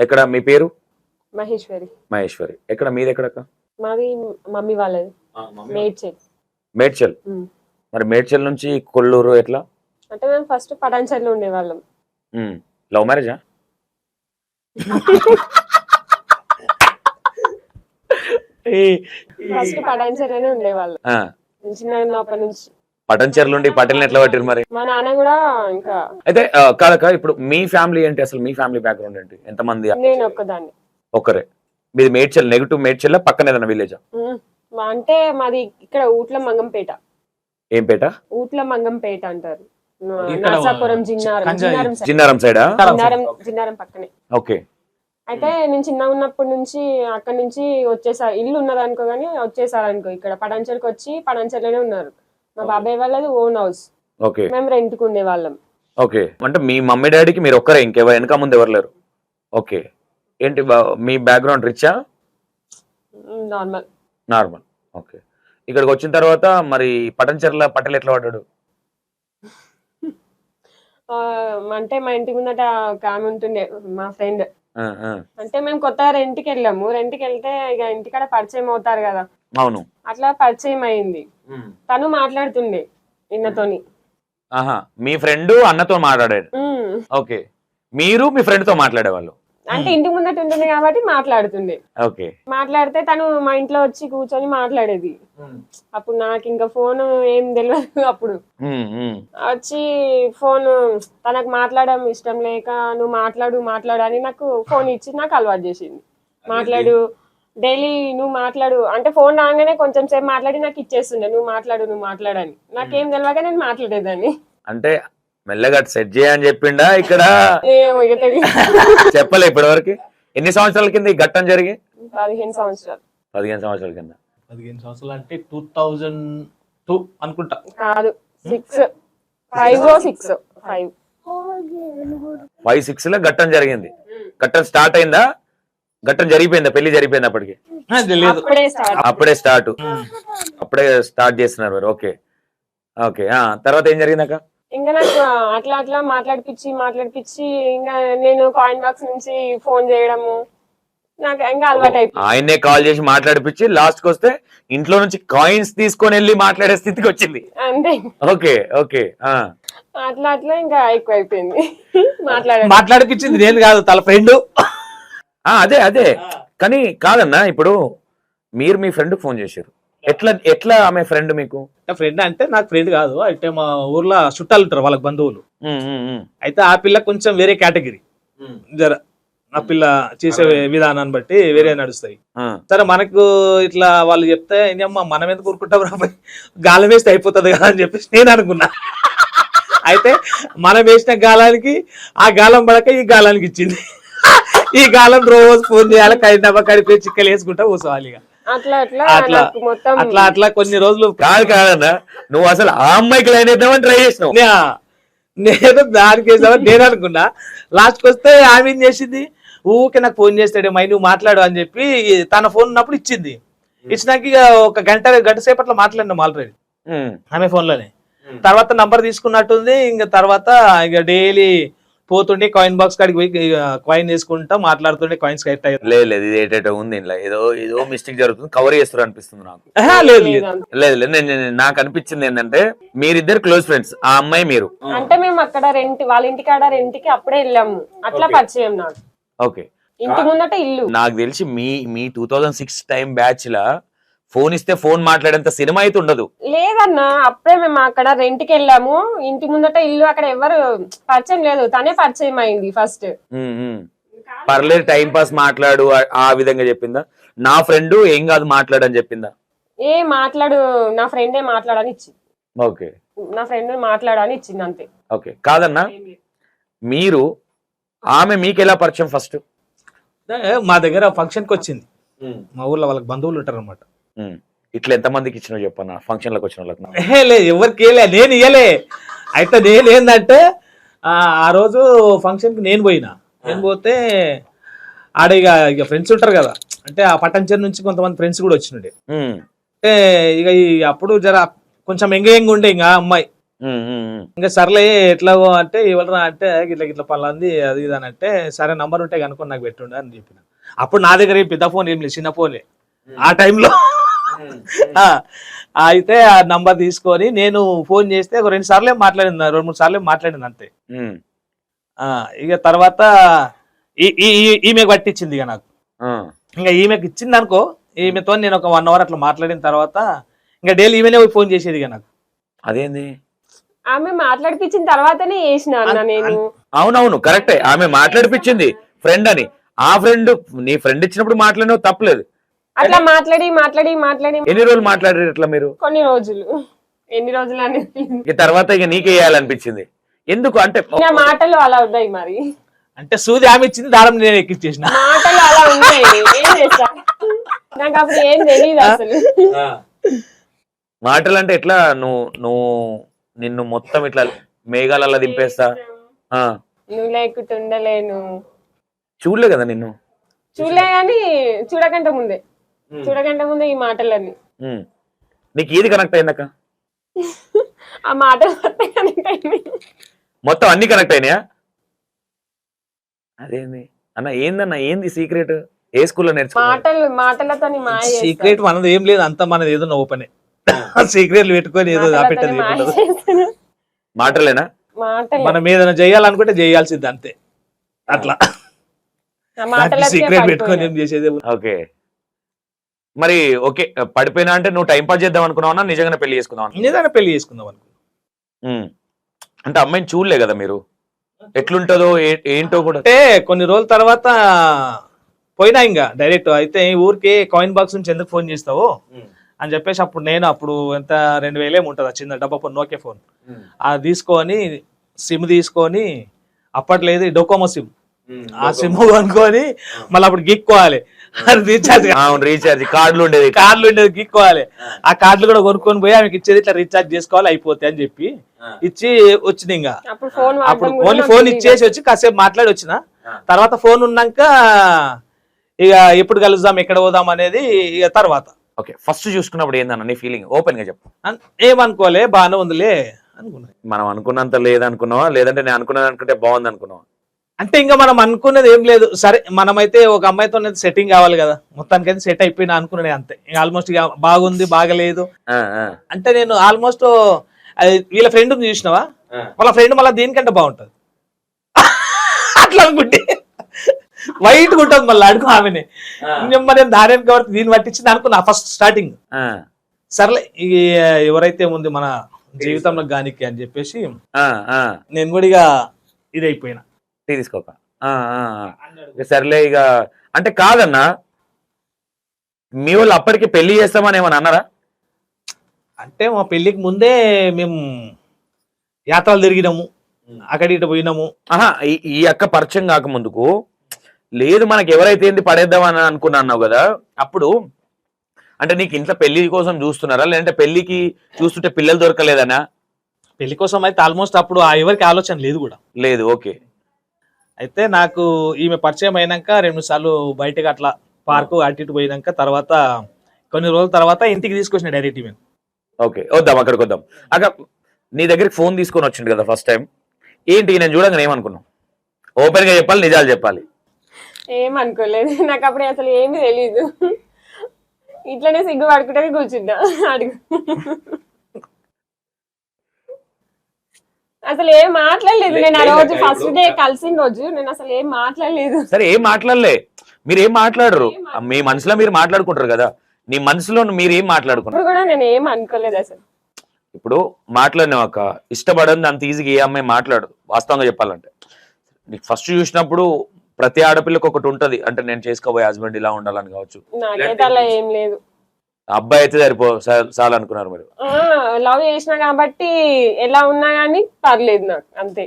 ఎక్కడ మీ పేరు? మహేశ్వరి. మహేశ్వరి. ఎక్కడ మీది ఎక్కడక్క? మాది మమ్మీ వాళ్ళది మేడ్చల్. మేడ్చల్. మరి మేడ్చల్ నుంచి కొల్లూరు ఎట్లా? అంటే మేము ఫస్ట్ పటాన్చెరులో ఉండేవాళ్ళం. లవ్ మ్యారేజా? ఫస్ట్ పటాన్చెరులోనే ఉండేవాళ్ళం చిన్న ఉన్నప్పటి నుంచి. పటాన్చెరులో ఉండి పటేల్ని ఎట్లా పట్టారు మరి? మా నాన్న కూడా ఇంకా. అయితే కాదక్క, ఇప్పుడు మీ ఫ్యామిలీ ఏంటి అసలు? మీ ఫ్యామిలీ బ్యాక్గ్రౌండ్ ఏంటి? ఎంతమంది? నేను ఒక్కదాన్ని. ఒక్కరే. మీది మేడ్చల్, నెగిటివ్ మేడ్చల్ పక్కన ఏదైనా విలేజా? అంటే మాది ఇక్కడ ఊట్ల మంగంపేట. ఏం పేట? ఊట్ల మంగంపేట అంటారు. నర్సాపురం జిన్నారం సైడా? జిన్నారం పక్కనే. ఓకే. అయితే నేను చిన్న ఉన్నప్పటి నుంచి అక్కడి నుంచి వచ్చేసా. ఇల్లు ఉన్నది అనుకో గానీ వచ్చేసారు అనుకో. ఇక్కడ పటాన్చెరుకి వచ్చి పటాన్చెరులోనే ఉన్నారు. మా బాబాయ్ వాళ్ళది ఓన్ హౌస్. ఓకే. మేము రెంట్ కు ఉండే వాళ్ళం. ఓకే. అంటే మీ మమ్మీ డాడీకి మీరు ఒక్కరే, ఇంకెవరు వెనక ముందు ఎవరు లేరు? ఓకే. ఏంటి మీ background Richa? Normal. Normal. Okay. ఇక్కడికి వచ్చిన తర్వాత మరి పటాన్చెరులో పటేల్ ఎట్లా పడ్డాడు? అంటే మా ఇంటి ముందట ఒక ఆమె ఉంటుండే, మా ఫ్రెండ్. అంటే మేము కొత్తగా రెంట్కి వెళ్ళాము. రెంట్కి వెళ్తే ఇక ఇంటికాడ పరిచయం అవుతారు కదా. అవును. అట్లా పరిచయం అయింది. తను మాట్లాడుతుండే నిన్నతోని. మీ ఫ్రెండ్ అన్నతో మాట్లాడాడు. ఓకే. మీరు మీ ఫ్రెండ్ తో మాట్లాడేవాళ్ళు? అంటే ఇంటి ముందట ఉంటుంది కాబట్టి మాట్లాడుతుండే. ఓకే. మాట్లాడితే తను మా ఇంట్లో వచ్చి కూర్చొని మాట్లాడేది. అప్పుడు నాకు ఇంకా ఫోన్ ఏం తెలియదు. అప్పుడు వచ్చి ఫోన్ తనకు మాట్లాడడం ఇష్టం లేక నువ్వు మాట్లాడు అని నాకు ఫోన్ ఇచ్చి నాకు అలవాటు చేసింది. మాట్లాడు డైలీ, నువ్వు మాట్లాడు అంటే ఫోన్ రాగానే కొంచెం సేపు మాట్లాడి నాకు ఇచ్చేస్తుండే. నువ్వు మాట్లాడని. నాకేం తెలియక నేను మాట్లాడేదాన్ని. అంటే మెల్లగా సెట్ చేయని చెప్పిండా ఇక్కడ? చెప్పలే ఇప్పటి వరకు. ఎన్ని సంవత్సరాల కింద ఈ ఘట్టం జరిగి? 15 సంవత్సరాలు. 15 సంవత్సరాల కింద. 15 సంవత్సరాలు అంటే 2002 అనుకుంటా. కాదు, 5 5, 6 లో ఘట్టం జరిగింది. ఘట్టం స్టార్ట్ అయిందా? ఘట్టం జరిగిపోయిందా? పెళ్లి జరిగిపోయింది అప్పటికి? అప్పుడే స్టార్ట్ చేస్తున్నారు మరి. ఓకే. ఓకే. తర్వాత ఏం జరిగిందాక? ఇంకా నాకు అట్లా మాట్లాడిపిచ్చి ఇంకా నేను కాయిన్ బాక్స్ నుంచి ఫోన్ చేయడము నాకు ఇంకా అలవాటు అయిపోయింది. ఆయన్నే కాల్ చేసి మాట్లాడిపిచ్చి లాస్ట్ కి వస్తే ఇంట్లో నుంచి కాయిన్స్ తీసుకొని వెళ్ళి మాట్లాడే స్థితికి వచ్చింది. అంతే. ఓకే. ఓకే. అట్లా ఇంకా ఎక్కువ అయిపోయింది. మాట్లాడిపించింది నేను కాదు, తల ఫ్రెండ్. అదే కానీ కాదన్నా, ఇప్పుడు మీరు మీ ఫ్రెండ్ ఫోన్ చేశారు. ఎట్లా ఆమె ఫ్రెండ్ మీకు? ఫ్రెండ్ అంటే నాకు ఫ్రెండ్ కాదు, అయితే మా ఊర్లో చుట్టాలు ఉంటారు, వాళ్ళకి బంధువులు. అయితే ఆ పిల్ల కొంచెం వేరే కేటగిరీ. జర ఆ పిల్ల చేసే విధానాన్ని బట్టి వేరే నడుస్తాయి. సరే మనకు ఇట్లా వాళ్ళు చెప్తే మనం ఎందుకు ఊరుకుంటాం రా, గాలం వేస్తే అయిపోతుంది కదా అని చెప్పేసి నేను అనుకున్నా. అయితే మనం వేసిన గాలానికి ఆ గాలం పడక ఈ గాలానికి ఇచ్చింది. ఈ గాలం రోజు ఫోన్ చేయాలి, కడినవ్వ కడిపి చిక్కలు వేసుకుంటా కూర్చోవాలి. అట్లా కొన్ని రోజులు. కాదన్నా, నువ్వు అసలు ఆ అమ్మాయికి లైన్ వేద్దామని ట్రై చేసినావు. నేను దానికి వేద్దామని నేను అనుకున్నా. లాస్ట్కి వస్తే ఆమె ఏం చేసింది, ఊకే నాకు ఫోన్ చేస్తాడే మై నువ్వు మాట్లాడు అని చెప్పి తన ఫోన్ ఉన్నప్పుడు ఇచ్చింది. ఇచ్చినాక ఇక ఒక గంట సేపట్లో మాట్లాడినాం ఆల్రెడీ ఆమె ఫోన్ లోనే. తర్వాత నంబర్ తీసుకున్నట్టుంది. ఇంకా తర్వాత ఇక డైలీ పోతుండే కాయిన్ బాక్స్ కాడికి పోయి కాయిన్ వేసుకుంటా మాట్లాడుతుండే. కాయిన్స్ కరెక్ట్ లేదు ఇది ఏటో ఉంది, ఏదో మిస్టేక్ జరుగుతుంది, కవర్ చేస్తారు అనిపిస్తుంది నాకు. లేదు నాకు అనిపించింది ఏంటంటే మీరిద్దరు క్లోజ్ ఫ్రెండ్స్, ఆ అమ్మాయి మీరు. అంటే మేము అక్కడ వాళ్ళ ఇంటికాడ రెంట్కి అప్పుడే వెళ్ళాము. అట్లా పరిచయం నాకు. ఓకే. ఇంటి ముందట ఇల్లు. నాకు తెలిసి మీ 2006 టైం బ్యాచ్ లా ఫోన్ ఇస్తే ఫోన్ మాట్లాడేంత సినిమా అయితే ఉండదు. లేదన్నా, అప్పుడే మేము అక్కడ రెంట్కి వెళ్ళాము. ఇంటి ముందట ఇల్లు, అక్కడ ఎవరు పరిచయం లేదు, తనే పరిచయం అయింది ఫస్ట్. పర్లేదు టైం పాస్ మాట్లాడు ఆ విధంగా చెప్పిందా? నా ఫ్రెండ్ ఏం కాదు మాట్లాడు అని చెప్పిందా? మాట్లాడు, నా ఫ్రెండే మాట్లాడని ఇచ్చింది. ఓకే. నా ఫ్రెండ్ మాట్లాడని ఇచ్చింది అంతే. ఓకే. కాదన్నా, మీరు ఆమె మీకు ఎలా పరిచయం? ఫస్ట్ మా దగ్గర ఫంక్షన్ కి వచ్చింది. మా ఊర్లో వాళ్ళకి బంధువులు ఉంటారు అనమాట. ఇట్లా ఎంతమందికి ఇచ్చినా చెప్పన్నా ఫంక్షన్ లకు వచ్చిన వాళ్ళకి? లేదు, ఎవరికి నేను ఇయ్యలే. అయితే నేను ఏంటంటే ఆ రోజు ఫంక్షన్ కి నేను పోతే ఆడ ఇక ఫ్రెండ్స్ ఉంటారు కదా, అంటే ఆ పటాన్చెరు నుంచి కొంతమంది ఫ్రెండ్స్ కూడా వచ్చినుండే. అంటే ఇక అప్పుడు జర కొంచెం ఎంగ ఉండే ఇంకా అమ్మాయి. ఇంకా సర్లే ఎట్లాగో అంటే ఎవరు అంటే ఇట్లా ఇట్లా పలాంది అది ఇది అని అంటే సరే నంబర్ ఉంటే కనుక్కొని నాకు పెట్టుండే అని చెప్పిన. అప్పుడు నా దగ్గర పెద్ద ఫోన్ ఏం లేదు, చిన్న ఫోనే ఆ టైంలో. అయితే ఆ నంబర్ తీసుకొని నేను ఫోన్ చేస్తే ఒక 2 సార్లు మాట్లాడింది, 2-3 సార్లు మాట్లాడింది అంతే. ఇక తర్వాత ఈమెకు పట్టించింది ఇక నాకు. ఇంకా ఈమెకు ఇచ్చింది అనుకో, ఈమెతో నేను ఒక 1 అవర్ అట్లా మాట్లాడిన తర్వాత ఇంకా డైలీ ఈమెనే ఫోన్ చేసేది ఇక నాకు. అదేంది ఆమె మాట్లాడిపించిన తర్వాతనే చేసిన అన్న నేను. అవునవును కరెక్టే, ఆమె మాట్లాడిపించింది ఫ్రెండ్ అని. ఆ ఫ్రెండ్ నీ ఫ్రెండ్ ఇచ్చినప్పుడు మాట్లాడినవు తప్పలేదు. అట్లా మాట్లాడి మాట్లాడి మాట్లాడి ఎన్ని రోజులు మాట్లాడారు ఇట్లా మీరు? కొన్ని రోజులు. ఎన్ని రోజులు అనేది ఈ తర్వాత ఇక నీకే వేయాలనిపించింది ఎందుకు అంటే? నా మాటలు అలా ఉన్నాయి మరి. అంటే సూది ఆమె ఇచ్చింది, దారం నేను ఎక్కించేసిన. మాటలు అలా ఉన్నాయి, ఏం చేస్తా, నాకు అప్పుడు ఏం తెలియదు అసలు. మాటలు అంటే ఎట్లా? నువ్వు నిన్ను మొత్తం ఇట్లా మేఘాలల్లా దింపేస్తా. నువ్వు లేకుండా ఉండలేను. చూడలే కదా నిన్ను? చూడలే కానీ చూడకంటే ముందే ఈ మాటలన్నీ. నీకు ఏది కనెక్ట్ అయిందక్క? ఆ మాటలు కనెక్ట్ అయింది. మొత్తం అన్ని కనెక్ట్ అయినాయా? అదేంది అన్న, ఏందన్న, ఏంది సీక్రెట్? ఏ స్కూల్లో నేర్చుకో? మాటలతో సీక్రెట్ మనది ఏం లేదు, అంతా మనది ఏదో ఓపెనే. సీక్రెట్లు పెట్టుకొని ఏదో పెట్టేది మాటలేనా? మనం ఏదైనా చేయాలనుకుంటే చేయాల్సింది అంతే. అట్లా సీక్రెట్ పెట్టుకొని ఏం చేసేది. ఓకే, మరి ఓకే పడిపోయినా అంటే నువ్వు టైం పాస్ చేద్దాం అనుకున్నావా, నిజంగానే పెళ్లి చేసుకుందాం? నిజంగానే పెళ్లి చేసుకుందాం అనుకున్నా. అంటే అమ్మాయిని చూడలే కదా మీరు, ఎట్లుంటదో ఏంటో కూడా. అంటే కొన్ని రోజుల తర్వాత పోయినా ఇంకా డైరెక్ట్. అయితే ఊరికి కాయిన్ బాక్స్ నుంచి ఎందుకు ఫోన్ చేస్తావు అని చెప్పేసి అప్పుడు నేను ఎంత 2000 ఉంటుంది చిన్న డబ్బా ఫోన్, నోకియా ఫోన్. అది తీసుకొని సిమ్ తీసుకొని, అప్పట్లేదు డొకోమో సిమ్, ఆ సిమ్ కొనుక్కొని మళ్ళీ అప్పుడు గిక్కోవాలి. రీఛార్జ్ కార్డులు ఉండేది గీక్కోవాలి. ఆ కార్డులు కూడా కొనుక్కొని పోయి ఆమెకి ఇచ్చేది, ఇట్లా రీఛార్జ్ చేసుకోవాలి అయిపోతాయి అని చెప్పి ఇచ్చి వచ్చింది. ఇంకా అప్పుడు ఓన్లీ ఫోన్ ఇచ్చేసి వచ్చి కాసేపు మాట్లాడి వచ్చిన తర్వాత ఫోన్ ఉన్నాక ఇక ఎప్పుడు కలుద్దాం, ఎక్కడ పోదాం అనేది ఇక తర్వాత. ఓకే, ఫస్ట్ చూసుకున్నప్పుడు ఏందన్న నీ ఫీలింగ్? ఓపెన్ గా చెప్పు. ఏమనుకోలే, బాగానే ఉందిలే అనుకున్నా. మనం అనుకున్నంత లేదనుకున్నావా, లేదంటే నేను అనుకున్నది అనుకుంటే బాగుంది అనుకున్నావా? అంటే ఇంకా మనం అనుకున్నది ఏం లేదు. సరే మనమైతే ఒక అమ్మాయితో సెట్టింగ్ కావాలి కదా, మొత్తానికైతే సెట్ అయిపోయినా అనుకున్నది అంతే. ఇంకా ఆల్మోస్ట్ ఇక బాగుంది బాగలేదు అంటే నేను ఆల్మోస్ట్ వీళ్ళ ఫ్రెండ్ చూసినావా, వాళ్ళ ఫ్రెండ్ మళ్ళీ దీనికంటే బాగుంటది అట్లా అనుకుంటే వైట్ గా ఉంటుంది మళ్ళీ అడుగు ఆమెని. నేను దారేం కాబట్టి దీన్ని పట్టించింది అనుకున్నా ఫస్ట్ స్టార్టింగ్. సర్లే ఎవరైతే ఉంది మన జీవితంలో గానికి అని చెప్పేసి నేను కూడా ఇక ఇది అయిపోయినా. తీసుకోక సర్లే ఇక. అంటే కాదన్నా, మీ వాళ్ళు అప్పటికి పెళ్లి చేస్తామని ఏమని అన్నారా? అంటే మా పెళ్లికి ముందే మేము యాత్రలు తిరిగినాము, అక్కడి ఇటు పోయినాము. ఈ అక్క పరిచయం కాకముందుకు లేదు మనకి ఎవరైతే ఏంది పడేద్దామని అనుకున్నావు కదా, అప్పుడు అంటే నీకు ఇంట్లో పెళ్లి కోసం చూస్తున్నారా, లేదంటే పెళ్లికి చూస్తుంటే పిల్లలు దొరకలేదనా? పెళ్లి కోసం అయితే ఆల్మోస్ట్ అప్పుడు ఎవరికి ఆలోచన లేదు కూడా లేదు. ఓకే, అయితే నాకు ఈమె పరిచయం అయినాక 2 సార్లు బయటకు అట్లా పార్కు అటు ఇటు పోయినాక తర్వాత కొన్ని రోజుల తర్వాత ఇంటికి తీసుకొచ్చిన డైరెక్ట్ ఈమె. ఓకే, వద్దాం అక్కడికి వద్దాం. అక్క నీ దగ్గరికి ఫోన్ తీసుకొని వచ్చింది కదా ఫస్ట్ టైం, ఏంటి నేను చూడంగానే ఏమనుకున్నావు? ఓపెన్ గా చెప్పాలి, నిజాలు చెప్పాలి. ఏమనుకోలేదు, నాకు అప్పుడు అసలు ఏమీ తెలీదు. ఇట్లనే సిగ్గు పడుకుంటే కూర్చున్నా అడుగు. అసలు ఏం మాట్లాడలేదు నేను ఆ రోజు, ఫస్ట్ డే కలిసిన రోజు నేను అసలు ఏం మాట్లాడలేదు. సరే ఏం మాట్లాడలే, మీరు ఏం మాట్లాడరు, మీ మనసులో మీరు మాట్లాడుకుంటారు కదా, నీ మనసులో మీరు ఏం మాట్లాడుకుంటారు కూడా నేను ఏం అనుకోలేదు అసలు. ఇప్పుడు మాట్లాడినావు అక్క, ఇష్టపడింది అంత ఈజీగా ఏ అమ్మాయి మాట్లాడదు వాస్తవంగా చెప్పాలంటే. నీకు ఫస్ట్ చూసినప్పుడు ప్రతి ఆడపిల్లకి ఒకటి ఉంటది, అంటే నేను చేసుకోబోయే హస్బెండ్ ఇలా ఉండాలని కావచ్చు. నాకైతే అలా ఏం లేదు. అబ్బాయి అయితే చాలు అనుకున్నారు మీరు. లవ్ చేసినా కాబట్టి ఎలా ఉన్నా కానీ పర్లేదు నాకు అంతే.